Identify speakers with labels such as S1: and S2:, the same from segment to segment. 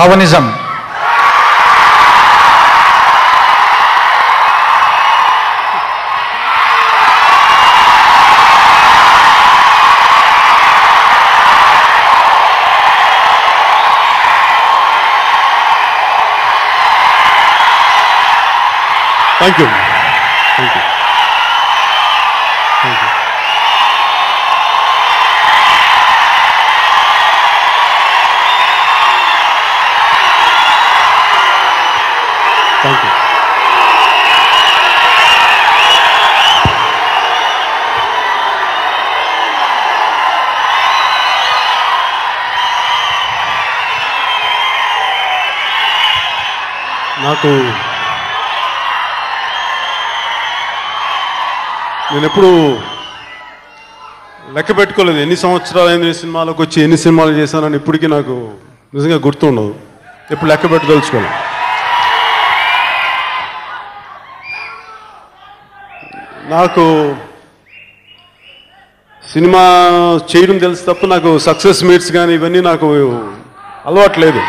S1: Pawanism.
S2: Thank you. Thank you. Thank you. Thank you. నేను ఎప్పుడు లెక్క పెట్టుకోలేదు ఎన్ని సంవత్సరాలు అయింది సినిమాలకు వచ్చి ఎన్ని సినిమాలు చేశానని ఇప్పటికీ నాకు నిజంగా గుర్తుండదు. ఎప్పుడు లెక్క పెట్టదలుచుకోలేదు. నాకు సినిమా చేయడం తెలుసు తప్ప నాకు సక్సెస్ మీట్స్ కానీ ఇవన్నీ నాకు అలవాట్లేదు.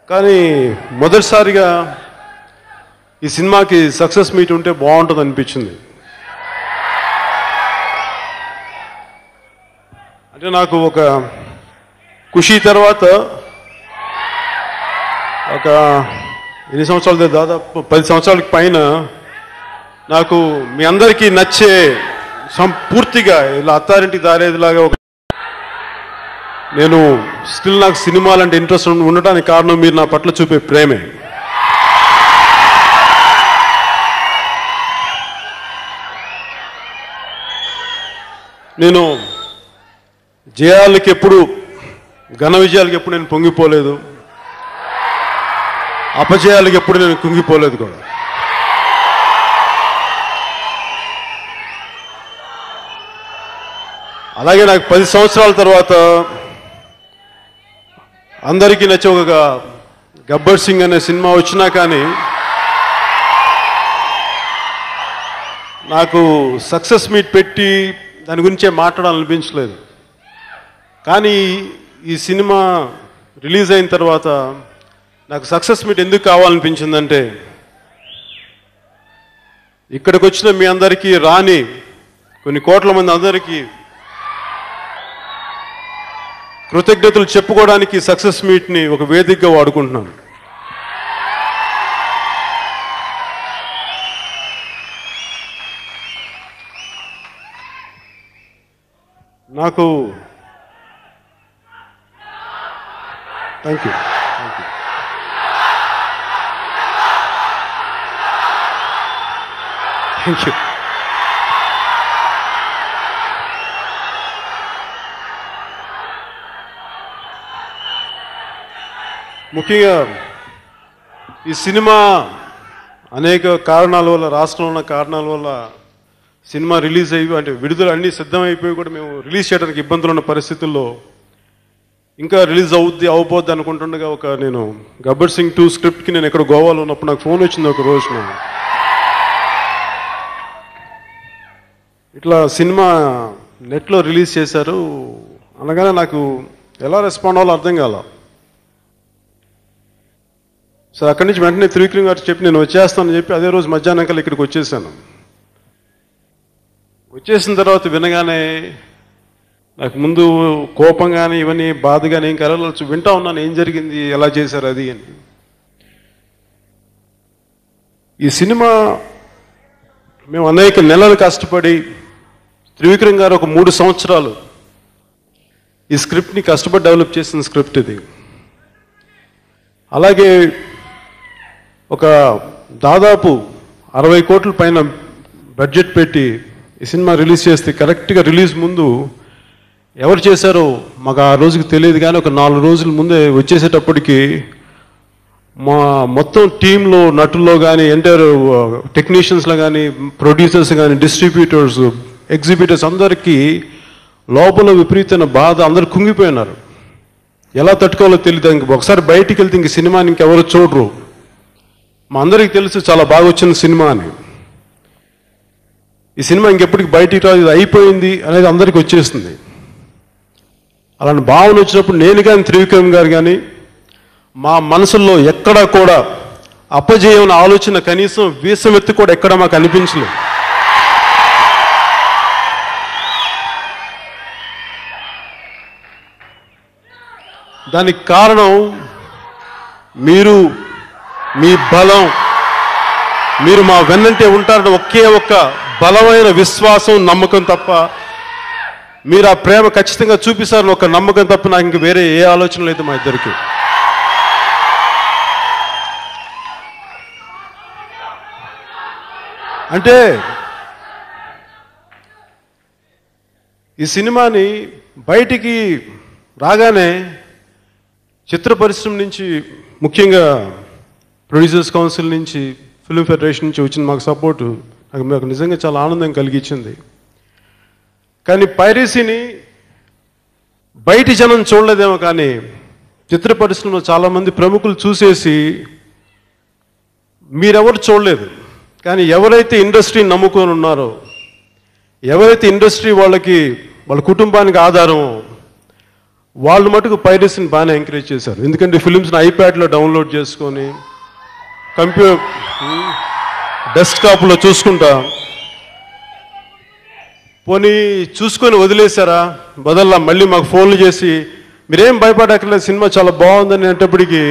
S2: కానీ మొదటిసారిగా ఈ సినిమాకి సక్సెస్ మీట్ ఉంటే బాగుంటుంది అనిపించింది. అంటే నాకు ఒక ఖుషి తర్వాత ఒక ఎన్ని సంవత్సరాలు దాదాపు 10 సంవత్సరాలకి పైన నాకు మీ అందరికీ నచ్చే పూర్తిగా ఇలా అత్తారింటికి దారేదిలాగా ఒక నేను స్టిల్ నాకు సినిమాలంటే ఇంట్రెస్ట్ ఉండటానికి కారణం మీరు నా పట్ల చూపే ప్రేమే. నేను జయాలకి ఎప్పుడు ఘన విజయాలకి ఎప్పుడు నేను పొంగిపోలేదు, అపజయాలకి ఎప్పుడు నేను కుంగిపోలేదు కూడా. అలాగే నాకు 10 సంవత్సరాల తర్వాత అందరికీ నచ్చే ఒక గబ్బర్ సింగ్ అనే సినిమా వచ్చినా కానీ నాకు సక్సెస్ మీట్ పెట్టి దాని గురించే మాట్లాడాలనిపించలేదు. కానీ ఈ సినిమా రిలీజ్ అయిన తర్వాత నాకు సక్సెస్ మీట్ ఎందుకు కావాలనిపించిందంటే ఇక్కడికి వచ్చిన మీ అందరికీ రాని కొన్ని కోట్ల మంది అందరికీ కృతజ్ఞతలు చెప్పుకోవడానికి సక్సెస్ మీట్ని ఒక వేదికగా వాడుకుంటున్నాను. నాకు థ్యాంక్ యూ. Thank you. ముఖ్యంగా ఈ సినిమా అనేక కారణాల వల్ల, రాష్ట్రంలో ఉన్న కారణాల వల్ల సినిమా రిలీజ్ అయ్యి అంటే విడుదల అన్నీ సిద్ధమైపోయి కూడా మేము రిలీజ్ చేయడానికి ఇబ్బందులు ఉన్న పరిస్థితుల్లో ఇంకా రిలీజ్ అవబోద్ది అనుకుంటుండగా నేను గబ్బర్ సింగ్ 2 స్క్రిప్ట్కి నేను ఎక్కడ గోవాలో ఉన్నప్పుడు నాకు ఫోన్ వచ్చింది ఒక రోజున. ఇట్లా సినిమా నెట్లో రిలీజ్ చేశారు అనగానే నాకు ఎలా రెస్పాండ్ అవ్వాలో అర్థం కాల. సరే అక్కడి నుంచి వెంటనే త్రివిక్రమ్ గారు చెప్పి నేను వచ్చేస్తానని చెప్పి అదే రోజు మధ్యాహ్నం కల్లా ఇక్కడికి వచ్చేసాను. వచ్చేసిన తర్వాత వినగానే నాకు ముందు కోపం కానీ ఇవన్నీ బాధ కానీ ఏం కలగచ్చు, వింటా ఉన్నాను ఏం జరిగింది, ఎలా చేశారు అది అని. ఈ సినిమా మేము అనేక నెలలు కష్టపడి త్రివిక్రమ్ గారు ఒక 3 సంవత్సరాలు ఈ స్క్రిప్ట్ని కష్టపడి డెవలప్ చేసిన స్క్రిప్ట్ ఇది. అలాగే ఒక దాదాపు 60 కోట్ల పైన బడ్జెట్ పెట్టి ఈ సినిమా రిలీజ్ చేస్తే కరెక్ట్గా రిలీజ్ ముందు ఎవరు చేశారో మాకు ఆ రోజుకి తెలియదు, కానీ ఒక 4 రోజుల ముందే వచ్చేసేటప్పటికి మా మొత్తం టీంలో నటుల్లో కానీ ఎంటైర్ టెక్నీషియన్స్లో కానీ ప్రొడ్యూసర్స్ కానీ డిస్ట్రిబ్యూటర్స్ ఎగ్జిబిటర్స్ అందరికీ లోపల విపరీతమైన బాధ, అందరు కుంగిపోయినారు. ఎలా తట్టుకోవాలో తెలియదు. ఒకసారి బయటికి వెళ్తే ఇంక సినిమాని ఇంకెవరు చూడరు. మా అందరికీ తెలుసు చాలా బాగా వచ్చిన సినిమా అని. ఈ సినిమా ఇంకెప్పటికి బయటికి రాదు, ఇది అయిపోయింది అనేది అందరికి వచ్చేస్తుంది. అలాంటి భావన వచ్చినప్పుడు నేను కానీ త్రివిక్రమ్ గారు కానీ మా మనసుల్లో ఎక్కడా కూడా అపజయం ఆలోచన కనీసం వీసమెత్తి కూడా ఎక్కడ మాకు అనిపించలేదు. దానికి కారణం మీరు, మీ బలం, మీరు మా వెన్నంటే ఉంటారని ఒకే ఒక్క బలమైన విశ్వాసం, నమ్మకం తప్ప, మీరు ఆ ప్రేమ ఖచ్చితంగా చూపిస్తారని ఒక నమ్మకం తప్ప నాకు ఇంక వేరే ఏ ఆలోచన లేదు మా ఇద్దరికి. అంటే ఈ సినిమాని బయటికి రాగానే చిత్ర పరిశ్రమ నుంచి, ముఖ్యంగా ప్రొడ్యూసర్స్ కౌన్సిల్ నుంచి, ఫిల్మ్ ఫెడరేషన్ నుంచి వచ్చిన మాకు సపోర్టు నాకు నిజంగా చాలా ఆనందం కలిగించింది. కానీ పైరసీని బయటి జనం చూడలేదేమో, కానీ చిత్ర పరిశ్రమలో చాలామంది ప్రముఖులు చూసేసి మీరెవరు చూడలేదు, కానీ ఎవరైతే ఇండస్ట్రీని నమ్ముకొని ఉన్నారో, ఎవరైతే ఇండస్ట్రీ వాళ్ళ కుటుంబానికి ఆధారమో, వాళ్ళు మటుకు పైరసీని బాగానే ఎంకరేజ్ చేశారు. ఎందుకంటే ఫిలిమ్స్ని ఐప్యాడ్లో డౌన్లోడ్ చేసుకొని డెస్క్టాప్లో చూసుకుంటా, పోనీ చూసుకొని వదిలేశారా బదల్లా మళ్ళీ మాకు ఫోన్లు చేసి మీరేం భయపడక్కర్లేదు, సినిమా చాలా బాగుందని అనేటప్పటికీ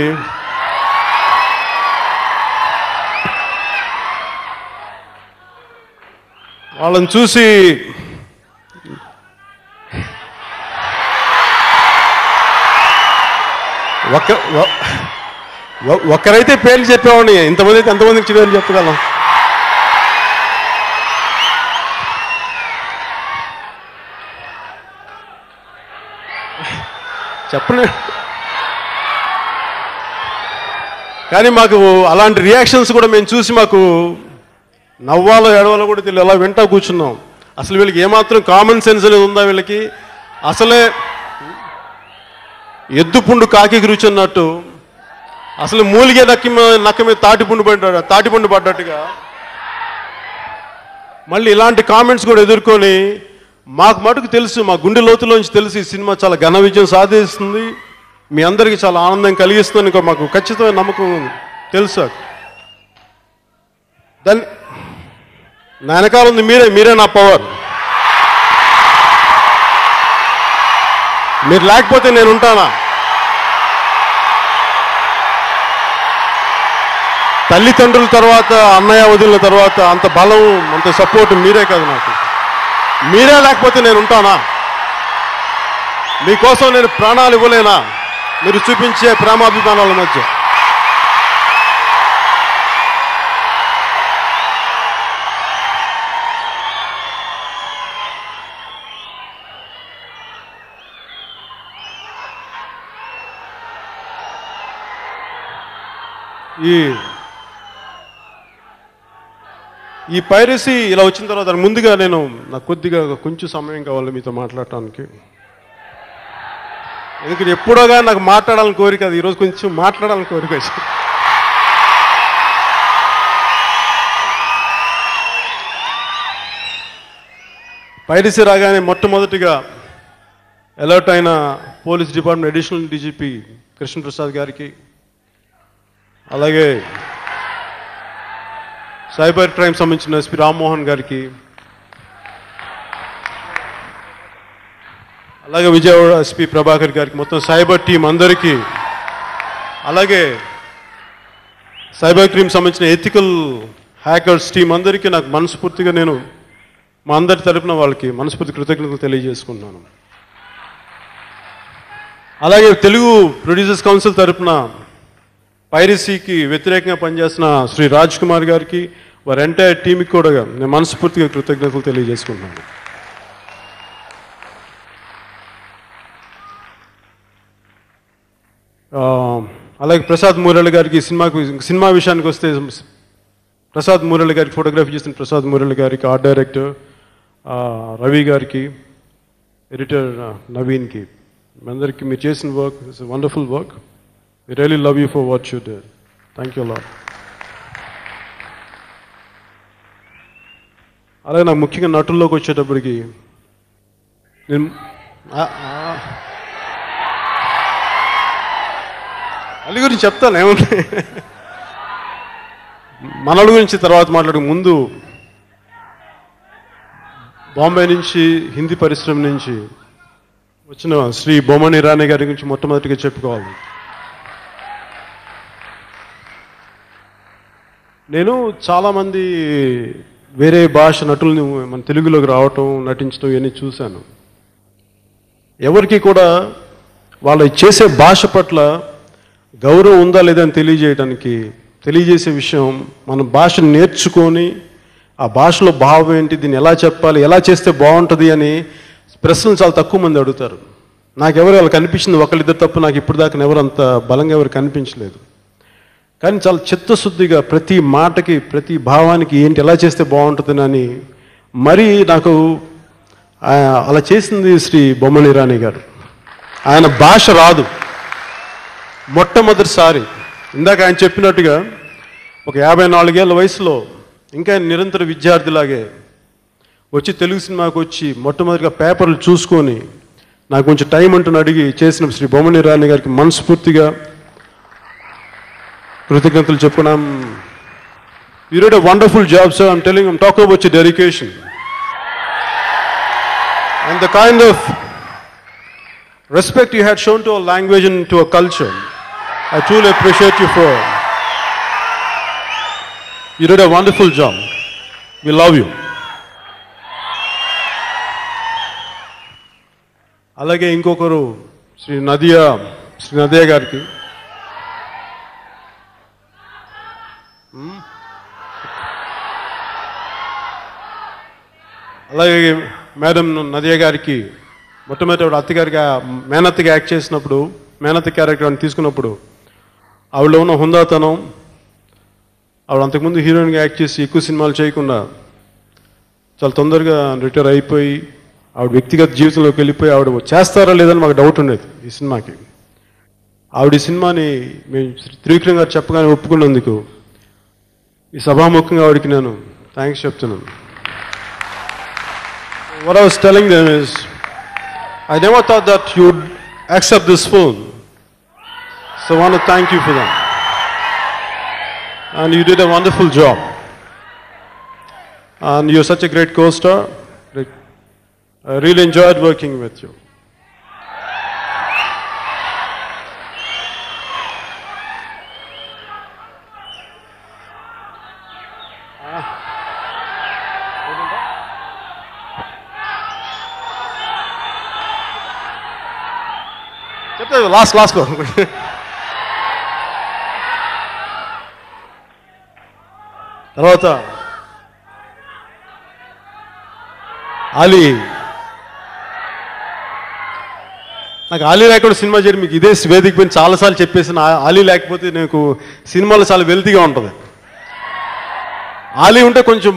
S2: వాళ్ళని చూసి ఒక్కరైతే పేర్లు చెప్పేవాడిని, ఇంతమంది అయితే ఎంతమందికి పేర్లు చెప్పగలం. చెప్పలే, కానీ మాకు అలాంటి రియాక్షన్స్ కూడా మేము చూసి మాకు నవ్వాలో ఏడవాలో కూడా తెలియదు, అలా వింటా కూర్చున్నాం. అసలు వీళ్ళకి ఏమాత్రం కామన్ సెన్స్ అనేది ఉందా వీళ్ళకి? అసలే ఎద్దుపుండు కాకి రుచున్నట్టు, అసలు మూలిగే నక్క మీద తాటిపుండు పడ్డట్టుగా మళ్ళీ ఇలాంటి కామెంట్స్ కూడా ఎదుర్కొని, మాకు మటుకు తెలుసు, మా గుండె లోతులోంచి తెలిసి ఈ సినిమా చాలా ఘన విజయం సాధిస్తుంది, మీ అందరికీ చాలా ఆనందం కలిగిస్తుంది, మాకు ఖచ్చితమైన నమ్మకం తెలుసు. దాన్ని నా వెనకాల ఉంది మీరే నా పవర్. మీరు లేకపోతే నేను ఉంటానా? తల్లిదండ్రుల తర్వాత, అన్నయ్య వదిలిన తర్వాత అంత బలం, అంత సపోర్ట్ మీరే కదా నాకు. మీరే లేకపోతే నేను ఉంటానా? మీకోసం నేను ప్రాణాలు ఇవ్వలేనా? మీరు చూపించే ప్రేమాభిమానాల మధ్య ఈ పైరసీ ఇలా వచ్చిన తర్వాత ముందుగా నాకు కొంచెం సమయం కావాలి మీతో మాట్లాడటానికి. ఎందుకంటే ఎప్పుడోగా నాకు మాట్లాడాలని కోరిక, అది ఈరోజు కొంచెం మాట్లాడాలని కోరిక. పైరసీ రాగానే మొట్టమొదటిగా అలర్ట్ అయిన police department additional DGP Krishnaprasad గారికి, అలాగే సైబర్ క్రైమ్ సంబంధించిన ఎస్పీ రామ్మోహన్ గారికి, అలాగే విజయవాడ ఎస్పీ ప్రభాకర్ గారికి, మొత్తం సైబర్ టీం అందరికీ, అలాగే సైబర్ క్రైమ్ సంబంధించిన ఎథికల్ హ్యాకర్స్ టీం అందరికీ నాకు మనస్ఫూర్తిగా మా అందరి తరపున వాళ్ళకి మనస్ఫూర్తి కృతజ్ఞతలు తెలియజేసుకున్నాను. అలాగే తెలుగు ప్రొడ్యూసర్స్ కౌన్సిల్ తరపున పైరసీకి వ్యతిరేకంగా పనిచేస్తున్న శ్రీ రాజ్ కుమార్ గారికి, వారి ఎంటైర్ టీంకి కూడా నేను మనస్ఫూర్తిగా కృతజ్ఞతలు తెలియజేసుకుంటున్నాను. అలాగే ప్రసాద్ మురళి గారికి, సినిమా విషయానికి వస్తే ప్రసాద్ మురళి గారికి, ఫోటోగ్రఫీ చేసిన ప్రసాద్ మురళి గారికి, ఆర్ట్ డైరెక్టర్ రవి గారికి, ఎడిటర్ నవీన్కి, మీ అందరికీ మీరు చేసిన work it's wonderful work. We really love you for what you did. Thank you a lot. అలాగే నాకు ముఖ్యంగా నటుల్లోకి వచ్చేటప్పటికి అల్లి గురించి చెప్తాను ఏముంది. మనల గురించి తర్వాత మాట్లాడే ముందు బాంబే నుంచి హిందీ పరిశ్రమ నుంచి వచ్చిన శ్రీ బొమ్మని ఇరానీ గారి గురించి మొట్టమొదటిగా చెప్పుకోవాలి. నేను చాలామంది వేరే భాష నటుల్ని మన తెలుగులోకి రావటం, నటించడం ఇవన్నీ చూశాను. ఎవరికి కూడా వాళ్ళు చేసే భాష పట్ల గౌరవం ఉందా లేదా అని తెలియజేసే విషయం, మన భాషను నేర్చుకొని ఆ భాషలో భావం ఏంటి, దీన్ని ఎలా చెప్పాలి, ఎలా చేస్తే బాగుంటుంది అని ప్రశ్నలు చాలా తక్కువ మంది అడుగుతారు. నాకెవరు వాళ్ళు కనిపించింది ఒకళ్ళిద్దరు తప్ప, నాకు ఇప్పుడు దాకా ఎవరు అంత బలంగా ఎవరు కనిపించలేదు. కానీ చాలా చిత్తశుద్ధిగా ప్రతి మాటకి ప్రతి భావానికి ఏంటి ఎలా చేస్తే బాగుంటుందని మరీ నాకు అలా చేసింది శ్రీ బొమ్మని ఇరానీ గారు. ఆయన భాష రాదు, మొట్టమొదటిసారి ఇందాక ఆయన చెప్పినట్టుగా ఒక 54 ఏళ్ళ వయసులో ఇంకా నిరంతర విద్యార్థిలాగే వచ్చి తెలుగు సినిమాకి వచ్చి మొట్టమొదటిగా పేపర్లు చూసుకొని నాకు కొంచెం టైం అంటూ అడిగి చేసిన శ్రీ బొమ్మని ఇరానీ గారికి మనస్ఫూర్తిగా కృతజ్ఞతలు చెప్పుకున్నాం. You did a wonderful job, sir. I'm talking about your dedication and the kind of respect you had shown to our language and to our culture. I truly appreciate you for. You did a wonderful job. We love you. అలాగే ఇంకొకరు Shri Nadia గారికి అలాగే madam Nadia గారికి మొట్టమొదటి అత్తగారిగా మేనత్తగా act చేసినప్పుడు, మేనత్త character అని తీసుకున్నప్పుడు ఆవిడలో ఉన్న హుందాతనం, ఆవిడ అంతకుముందు హీరోయిన్గా యాక్ట్ చేసి ఎక్కువ సినిమాలు చేయకుండా చాలా తొందరగా రిటైర్ అయిపోయి ఆవిడ వ్యక్తిగత జీవితంలోకి వెళ్ళిపోయి ఆవిడ చేస్తారా లేదని మాకు డౌట్ ఉండేది ఈ సినిమాకి. ఆవిడ ఈ సినిమాని మేము త్రివిక్రమ్ గారు చెప్పగానే ఒప్పుకున్నందుకు ఈ సభాముఖంగా ఆవిడకి నేను థ్యాంక్స్ చెప్తున్నాను. What I was telling them is, I never thought that you would accept this film. So I want to thank you for that. And you did a wonderful job. And you're such a great co-star. I really enjoyed working with you. లాస్ట్లో తర్వాత ఆలీ, నాకు ఆలీ లేకుండా cinema చేయడం మీకు ఇదే వేదిక పైన చాలాసార్లు చెప్పేసిన. ఆలీ లేకపోతే నాకు సినిమాలో చాలా వెల్తీగా ఉంటుంది. ఆలీ ఉంటే కొంచెం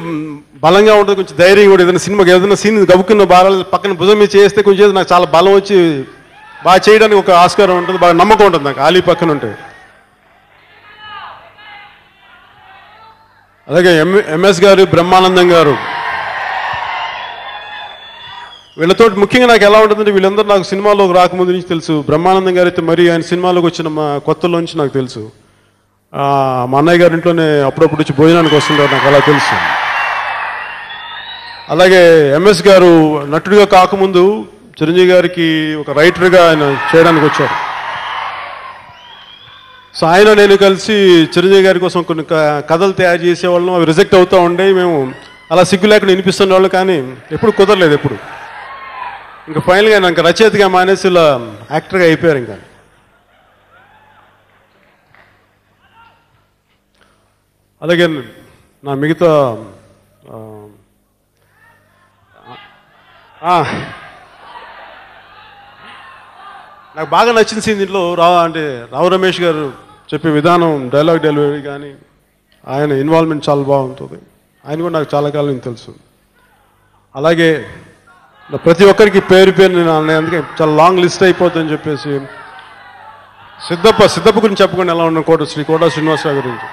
S2: బలంగా ఉంటుంది, కొంచెం ధైర్యంగా ఉంటుంది. ఏదైనా సీన్ గబుక్కున్న బాగా పక్కన భుజం మీద చేస్తే కొంచెం నాకు చాలా బలం వచ్చి బాగా చేయడానికి ఒక ఆస్కారం ఉంటుంది, బాగా నమ్మకం ఉంటుంది నాకు ఆలీ పక్కన ఉంటే. అలాగే ఎంఎస్ గారు, బ్రహ్మానందం గారు, వీళ్ళతో ముఖ్యంగా నాకు ఎలా ఉంటుందంటే వీళ్ళందరూ నాకు సినిమాలోకి రాకముందు నుంచి తెలుసు. బ్రహ్మానందం గారు అయితే మరి ఆయన సినిమాలోకి వచ్చిన మా కొత్తలోంచి నాకు తెలుసు. మా అన్నయ్య గారి ఇంట్లోనే అప్పుడప్పుడు వచ్చి భోజనానికి వస్తుంటారు, నాకు అలా తెలుసు. అలాగే ఎంఎస్ గారు నటుడిగా కాకముందు చిరంజీవి గారికి ఒక రైటర్గా ఆయన చేయడానికి వచ్చారు. సో ఆయన నేను కలిసి చిరంజీవి గారి కోసం కొన్ని కథలు తయారు చేసేవాళ్ళం. అవి రిజెక్ట్ అవుతూ ఉండే, మేము అలా సిగ్గు లేకుండా వినిపిస్తున్న వాళ్ళు, కానీ ఎప్పుడు కుదరలేదు ఎప్పుడు. ఇంకా ఫైనల్గా ఆయన ఇంకా రచయితగా మానేసి ఇలా యాక్టర్గా అయిపోయారు. ఇంకా అలాగే నా మిగతా నాకు బాగా నచ్చిన సీన్ దీంట్లో రావు రమేష్ గారు చెప్పే విధానం, డైలాగ్ డెలివరీ కానీ ఆయన ఇన్వాల్వ్మెంట్ చాలా బాగుంటుంది. ఆయన కూడా నాకు చాలా కాలం తెలుసు. అలాగే ప్రతి ఒక్కరికి పేరు నేను అందుకే చాలా లాంగ్ లిస్ట్ అయిపోతుందని చెప్పేసి సిద్ధప్ప గురించి చెప్పకుండా ఎలా ఉన్న శ్రీ కోట శ్రీనివాసరావు గురించి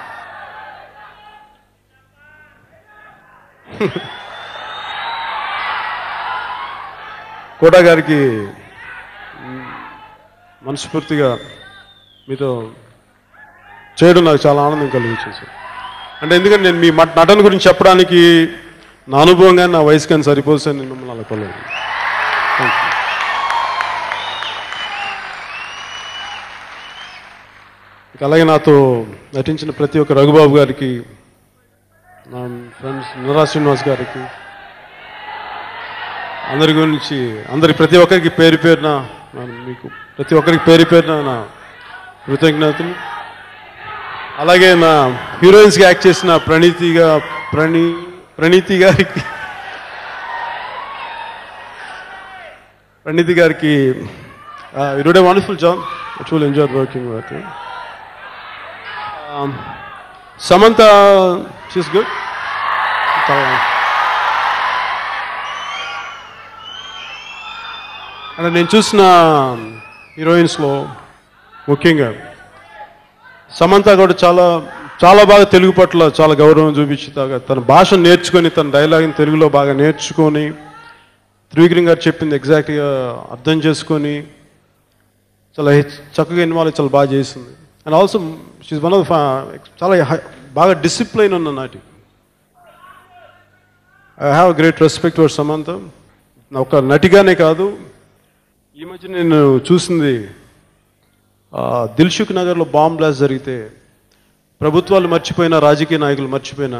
S2: కోట గారికి మనస్ఫూర్తిగా మీతో చేయడం నాకు చాలా ఆనందం కలిగించింది సార్. అంటే ఎందుకంటే నేను మీ నటన గురించి చెప్పడానికి నా అనుభవం కానీ నా వయసు కానీ సరిపోదు సార్. నేను మిమ్మల్ని అలా కొలేదు. అలాగే నాతో నటించిన ప్రతి ఒక్క రఘుబాబు గారికి, నా ఫ్రెండ్స్ నిరా శ్రీనివాస్ గారికి, అందరికి ప్రతి ఒక్కరికి పేరు పేరున మీకు ప్రతి ఒక్కరికి పేరు పేరున నా కృతజ్ఞతలు. అలాగే నా హీరోయిన్స్గా యాక్ట్ చేసిన ప్రణీతి గారికి you did a wonderful job. I truly enjoyed working with you. Samantha, she's good. And నేను చూసిన హీరోయిన్స్లో ముఖ్యంగా సమంత కూడా చాలా చాలా బాగా తెలుగు పట్ల చాలా గౌరవం చూపించి తన భాషను నేర్చుకొని తన డైలాగ్ని తెలుగులో బాగా నేర్చుకొని త్రివిక్రమ్ గారు చెప్పింది ఎగ్జాక్ట్గా అర్థం చేసుకొని చాలా చక్కగా ఇన్వాల్వ్ చాలా బాగా చేసింది. And also she one of చాలా బాగా డిసిప్లైన్ ఉన్న నాటి. I have great respect for Samantha. ఒక నటిగానే కాదు, ఈ మధ్య నేను చూసింది దిల్సుఖ్ నగర్లో బాంబ్ బ్లాస్ట్ జరిగితే ప్రభుత్వాలు మర్చిపోయినా రాజకీయ నాయకులు మర్చిపోయినా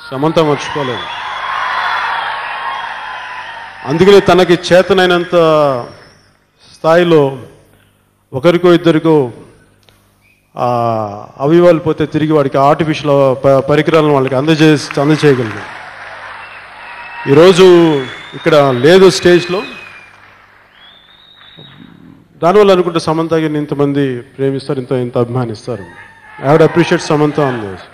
S2: సమంత మర్చిపోలేదు. అందుకనే తనకి చేతనైనంత స్థాయిలో ఒకరికో ఇద్దరికో అవయవాలు పోతే తిరిగి వాడికి ఆర్టిఫిషియల్ పరికరాలను వాళ్ళకి అందజేయగలిగాం. ఈరోజు ఇక్కడ లేదు స్టేజ్లో. దానివల్ల అనుకుంటే సమంతకి ఇంతమంది ప్రేమిస్తారు, ఇంత అభిమానిస్తారు. I would appreciate Samantha on this.